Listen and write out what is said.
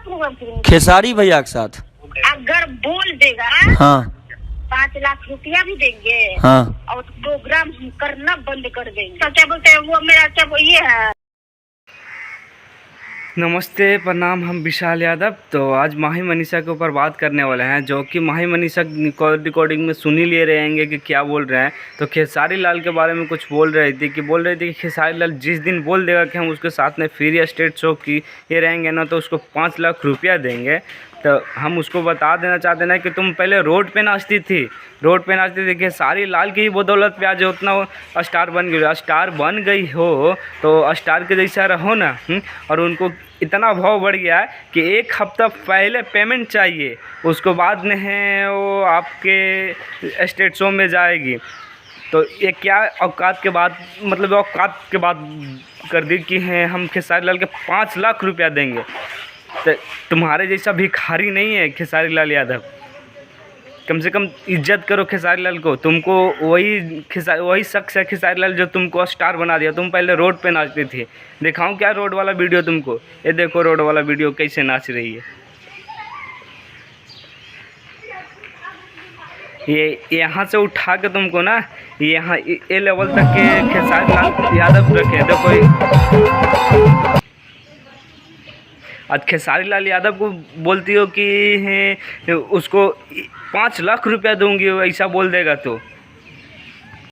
Programme करेंगे? खेसारी भैया के साथ। अगर बोल देगा हाँ 5 लाख रुपया भी देंगे। हाँ। और प्रोग्राम हम करना बंद कर देंगे। तो क्या बोलते हैं वो मेरा क्या ये है। नमस्ते प्रणाम, हम विशाल यादव। तो आज माही मनीषा के ऊपर बात करने वाले हैं, जो कि माही मनीषा रिकॉर्डिंग में सुन ही लिए रहेंगे कि क्या बोल रहे हैं। तो खेसारी लाल के बारे में कुछ बोल रही थी कि खेसारी लाल जिस दिन बोल देगा कि हम उसके साथ में फ्री स्टेज शो की ये रहेंगे ना, तो उसको 5 लाख रुपया देंगे। तो हम उसको बता देना चाहते हैं कि तुम पहले रोड पे नाचती थी खेसारी लाल की ही बदौलत पे आज उतना स्टार बन गई। स्टार बन गई हो तो स्टार के जैसा रहो ना। और उनको इतना भाव बढ़ गया है कि 1 हफ्ता पहले पेमेंट चाहिए, उसको बाद में है वो आपके स्टेज शो में जाएगी। तो ये क्या औकात के बाद, मतलब औकात के बाद कर दी कि हैं हम खेसारी लाल के 5 लाख रुपया देंगे। तो तुम्हारे जैसा भिखारी नहीं है खेसारी लाल यादव। कम से कम इज्जत करो खेसारी लाल को। तुमको वही शख्स है खेसारी लाल जो तुमको स्टार बना दिया। तुम पहले रोड पे नाचती थी। दिखाऊं क्या रोड वाला वीडियो तुमको? ये देखो रोड वाला वीडियो कैसे नाच रही है। ये यहाँ से उठा के तुमको ना यहाँ ये लेवल तक के खेसारी लाल यादव रखे। देखो आज खेसारी लाल यादव को बोलती हो कि हैं उसको 5 लाख रुपया दूंगी, ऐसा बोल देगा तो